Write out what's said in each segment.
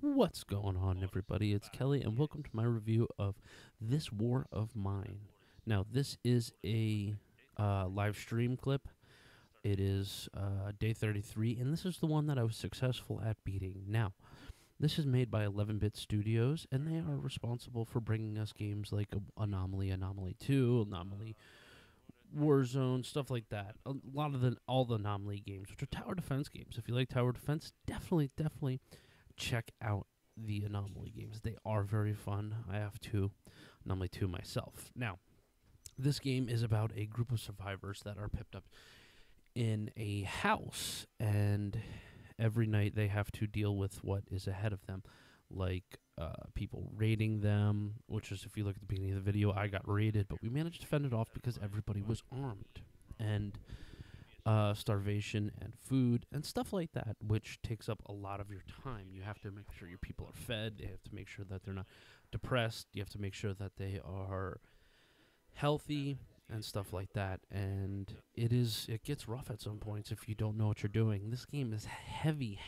What's going on, everybody? It's Kelly, and welcome to my review of This War of Mine. Now, this is a live stream clip. It is day 33, and this is the one that I was successful at beating. Now, this is made by 11-Bit Studios, and they are responsible for bringing us games like Anomaly, Anomaly 2, Anomaly Warzone, stuff like that. A lot of all the Anomaly games, which are tower defense games. If you like tower defense, definitely check out the Anomaly games. They are very fun. I have two, Anomaly 2 myself. Now, this game is about a group of survivors that are picked up in a house, and every night they have to deal with what is ahead of them, like people raiding them, which is, if you look at the beginning of the video, I got raided, but we managed to fend it off because everybody was armed. And starvation and food and stuff like that, which takes up a lot of your time. You have to make sure your people are fed. You have to make sure that they're not depressed. You have to make sure that they are healthy and stuff like that. And it gets rough at some points if you don't know what you're doing. This game is heavy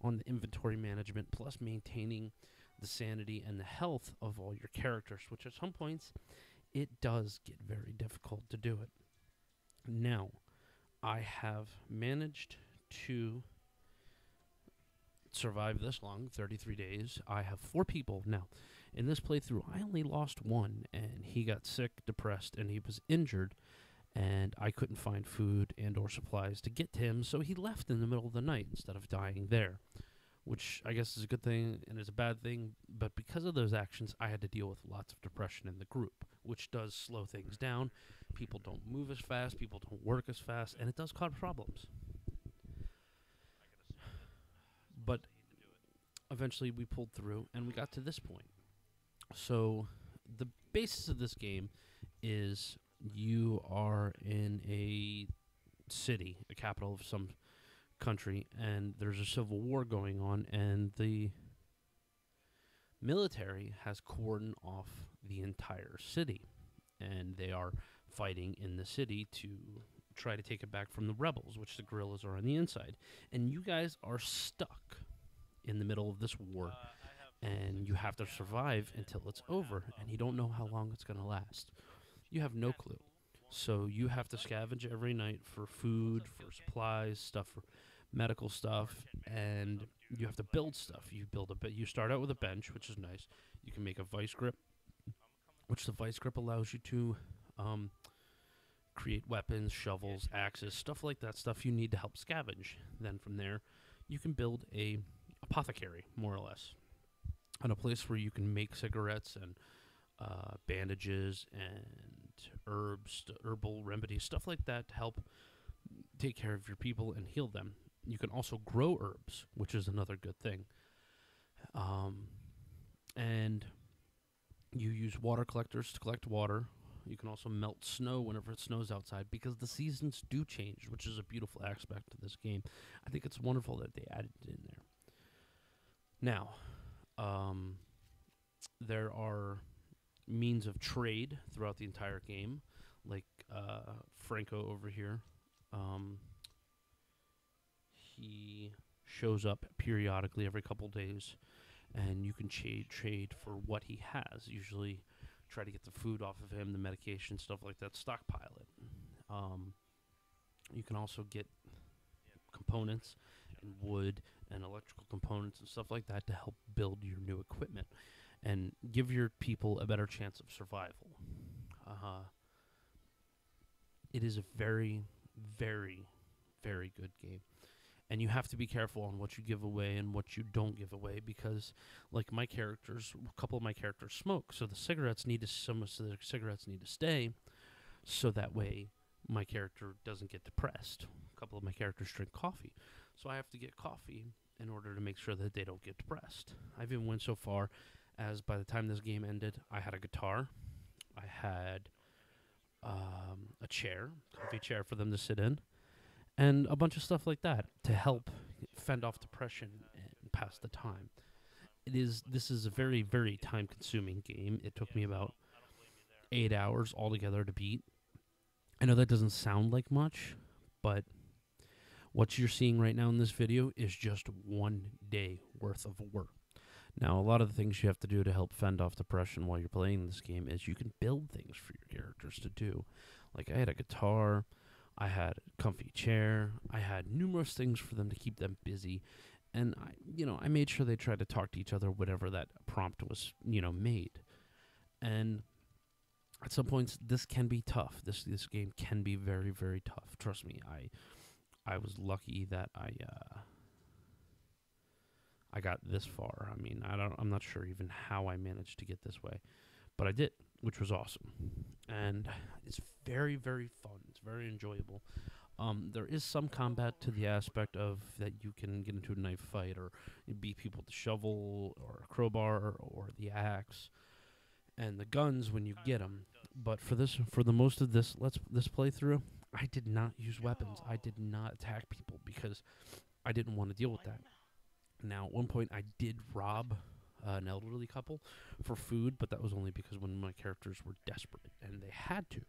on the inventory management, plus maintaining the sanity and the health of all your characters, which at some points it does get very difficult to do it. Now, I have managed to survive this long, 33 days. I have 4 people. Now, in this playthrough, I only lost one, and he got sick, depressed, and he was injured, and I couldn't find food and or supplies to get to him, so he left in the middle of the night instead of dying there, which I guess is a good thing and is a bad thing, but because of those actions, I had to deal with lots of depression in the group, which does slow things down. People don't move as fast, people don't work as fast, and it does cause problems. But eventually we pulled through and we got to this point. So the basis of this game is you are in a city, a capital of some country, and there's a civil war going on, and the military has cordoned off the entire city, and they are fighting in the city to try to take it back from the rebels, which the guerrillas are on the inside. And you guys are stuck in the middle of this war, and you have to survive until it's over, and you don't know how long it's going to last. You have no clue. So you have to scavenge every night for food, for supplies, stuff for medical stuff, and you have to build stuff. You build a bit. You start out with a bench, which is nice. You can make a vice grip, which the vice grip allows you to create weapons, shovels, axes, stuff like that. Stuff you need to help scavenge. Then from there, you can build a apothecary, more or less, and a place where you can make cigarettes and bandages and herbs, herbal remedies, stuff like that to help take care of your people and heal them. You can also grow herbs, which is another good thing. And you use water collectors to collect water. You can also melt snow whenever it snows outside because the seasons do change, which is a beautiful aspect of this game. I think it's wonderful that they added it in there. Now, there are means of trade throughout the entire game, like Franco over here. He shows up periodically every couple days, and you can trade for what he has. Usually, try to get the food off of him, the medication, stuff like that. Stockpile it. You can also get components and wood and electrical components and stuff like that to help build your new equipment and give your people a better chance of survival. It is a very good game. And you have to be careful on what you give away and what you don't give away because, like my characters, a couple of my characters smoke, so the cigarettes need to some of the cigarettes need to stay, so that way my character doesn't get depressed. A couple of my characters drink coffee, so I have to get coffee in order to make sure that they don't get depressed. I've even went so far as by the time this game ended, I had a guitar, I had a chair, comfy chair for them to sit in, and a bunch of stuff like that to help fend off depression and pass the time. This is a very time consuming game. It took me about 8 hours altogether to beat. I know that doesn't sound like much, but What you're seeing right now in this video is just 1 day worth of work. Now, a lot of the things you have to do to help fend off depression while you're playing this game is you can build things for your characters to do. Like, I had a guitar, I had a comfy chair, I had numerous things for them to keep them busy, and I made sure they tried to talk to each other whenever that prompt was, made. And at some points, this can be tough. This game can be very, very tough. Trust me, I was lucky that I got this far. I mean, I'm not sure even how I managed to get this way, but I did, which was awesome. And it's very, very fun. It's very enjoyable. There is some combat to the aspect of that you can get into a knife fight or beat people with the shovel or a crowbar or the axe and the guns when you get them. But for the most of this playthrough, I did not use weapons. I did not attack people because I didn't want to deal with that. Now, at one point, I did rob an elderly couple for food, but that was only because one of my characters were desperate, and they had to.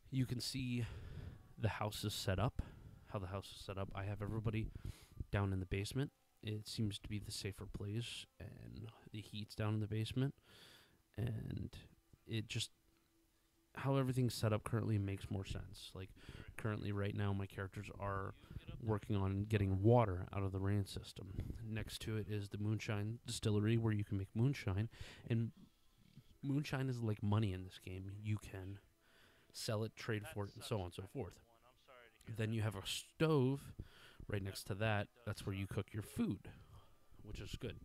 You can see the house is set up, how the house is set up. I have everybody down in the basement. It seems to be the safer place, and the heat's down in the basement. And it just, how everything's set up currently makes more sense. Like, currently, right now, my characters are working on getting water out of the rain system. Next to it is the moonshine distillery where you can make moonshine, and moonshine is like money in this game. You can sell it, trade for it, and so on and so forth. Then you have a stove right next to that. That's where you cook your food, which is good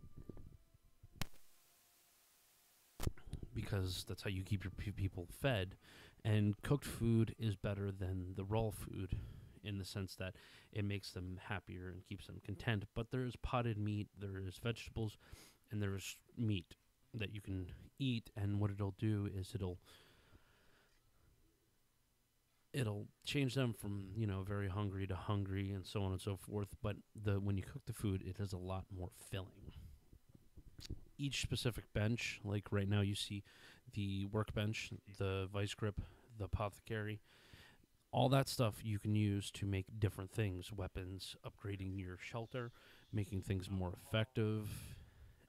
because that's how you keep your people fed. And cooked food is better than the raw food in the sense that it makes them happier and keeps them content. But there is potted meat, there is vegetables, and there is meat that you can eat. And what it'll do is it'll change them from, very hungry to hungry and so on and so forth. But when you cook the food, it is a lot more filling. Each specific bench, like right now you see the workbench, the vice grip, the apothecary, all that stuff you can use to make different things, weapons, upgrading your shelter, making things more effective,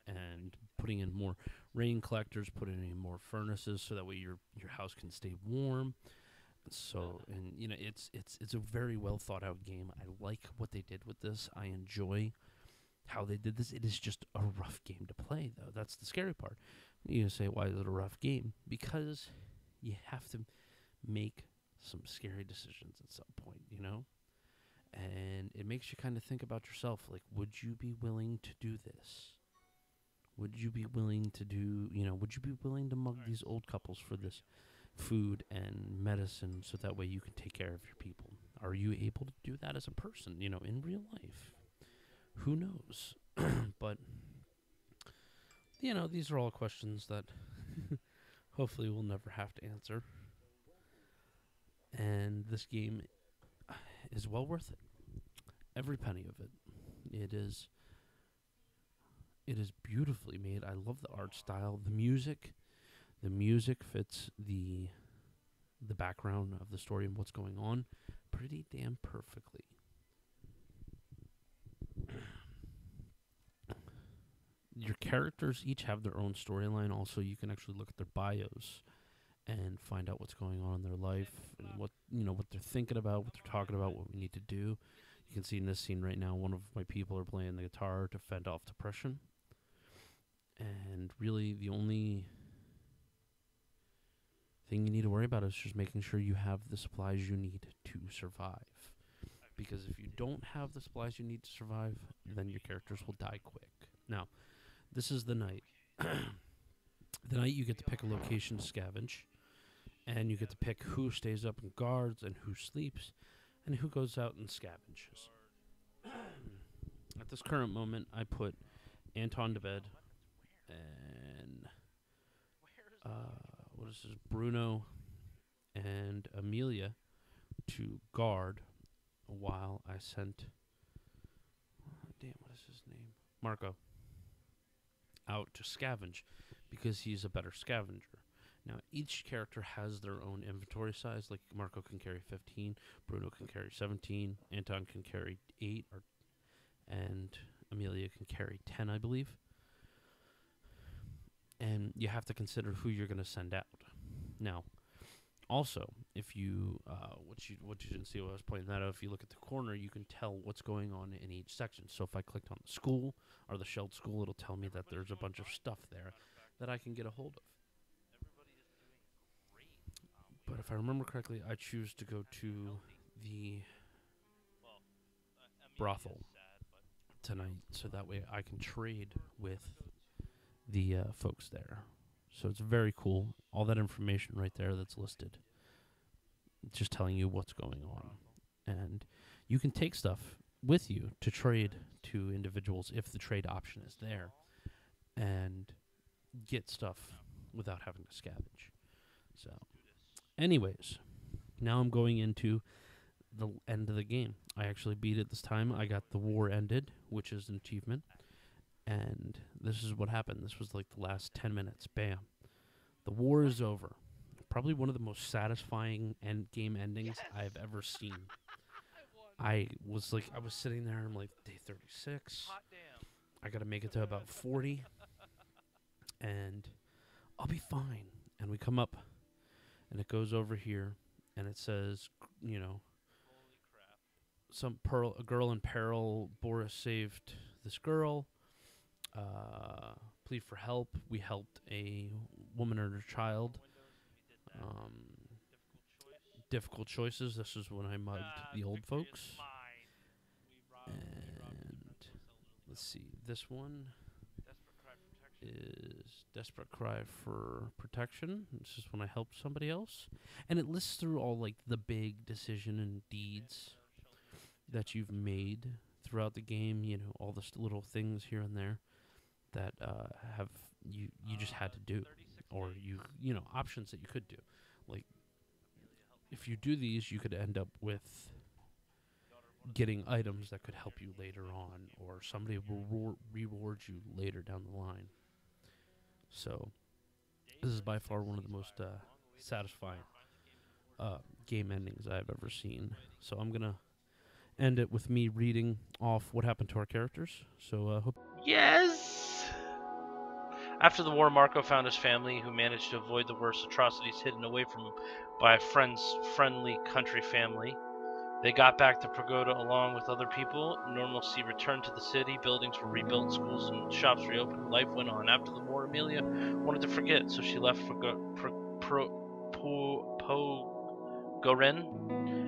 and putting in more rain collectors, putting in more furnaces so that way your house can stay warm. So, and it's a very well thought out game. I like what they did with this. I enjoy how they did this. It is just a rough game to play, though. That's the scary part. You say, why is it a rough game? Because you have to make some scary decisions at some point, And it makes you kind of think about yourself. Like, would you be willing to do this? Would you be willing to do, would you be willing to mug these old couples for this food and medicine so that way you can take care of your people? Are you able to do that as a person, in real life? Who knows? But, these are all questions that hopefully we'll never have to answer. And this game is well worth it. Every penny of it. It is beautifully made. I love the art style. The music fits the background of the story and what's going on pretty damn perfectly. Your characters each have their own storyline. Also, you can actually look at their bios and find out what's going on in their life and what they're thinking about, what they're talking about, what we need to do. You can see in this scene right now, one of my people are playing the guitar to fend off depression. And really, the only thing you need to worry about is just making sure you have the supplies you need to survive. Because if you don't have the supplies you need to survive, then your characters will die quick. Now, this is the night. The night you get to pick a location to scavenge, and you get to pick who stays up and guards and who sleeps and who goes out and scavenges. At this current moment, I put Anton to bed and Bruno and Amelia to guard while I sent what is his name? Marco out to scavenge because he's a better scavenger. Now, each character has their own inventory size. Like Marco can carry 15, Bruno can carry 17, Anton can carry 8, and Amelia can carry 10, I believe. And you have to consider who you're going to send out. Now, also, if you, what you didn't see while I was pointing that out, if you look at the corner, you can tell what's going on in each section. So if I clicked on the school or the shelled school, it'll tell me that there's a bunch of stuff there that I can get a hold of. But if I remember correctly, I choose to go to the brothel tonight, so that way I can trade with the folks there. So it's very cool. All that information right there that's listed, just telling you what's going on. And you can take stuff with you to trade to individuals if the trade option is there, and get stuff without having to scavenge. So, anyways, now I'm going into the end of the game. I actually beat it this time. I got the war ended, which is an achievement. And this is what happened. This was like the last 10 minutes. Bam. The war is over. Probably one of the most satisfying game endings I've ever seen. I was sitting there, and I'm like, day 36. I got to make it to about 40. And I'll be fine. And we come up, and it goes over here, and it says, you know, a girl in peril. Boris saved this girl. Plead for help. We helped a woman and her child. Difficult choices. This is when I mugged the old folks. And let's see. This one is Desperate Cry for Protection. This is when I helped somebody else. And it lists through all like the big decision and deeds that you've made throughout the game. You know, all the little things here and there that have you just had to do, or you know, options that you could do. Like, if you do these, you could end up with getting items that could help you later on, or somebody will reward you later down the line. So this is by far one of the most satisfying game endings I've ever seen. So I'm gonna end it with me reading off what happened to our characters. So hope. Yes! After the war, Marco found his family, who managed to avoid the worst atrocities hidden away from him by a friendly country family. They got back to Pagoda along with other people. Normalcy returned to the city. Buildings were rebuilt, schools and shops reopened. Life went on. After the war, Amelia wanted to forget, so she left Pogoren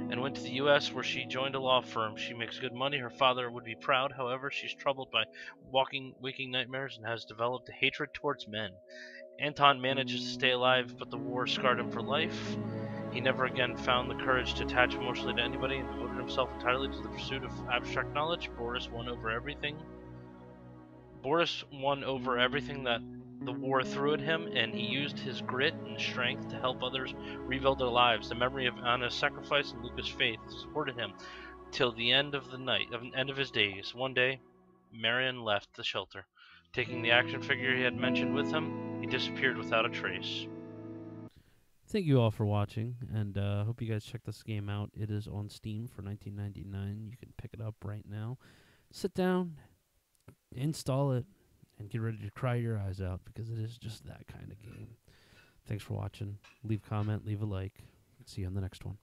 and went to the U.S., where she joined a law firm. She makes good money. Her father would be proud. However, she's troubled by waking nightmares and has developed a hatred towards men. Anton manages to stay alive, but the war scarred him for life. He never again found the courage to attach emotionally to anybody and devoted himself entirely to the pursuit of abstract knowledge. Boris won over everything that the war threw at him, and he used his grit and strength to help others rebuild their lives. The memory of Anna's sacrifice and Luca's faith supported him till the end of his days. One day, Marion left the shelter. Taking the action figure he had mentioned with him, he disappeared without a trace. Thank you all for watching, and hope you guys check this game out. It is on Steam for $19.99. You can pick it up right now. Sit down, install it, and get ready to cry your eyes out, because it is just that kind of game. Thanks for watching. Leave a comment, leave a like. See you on the next one.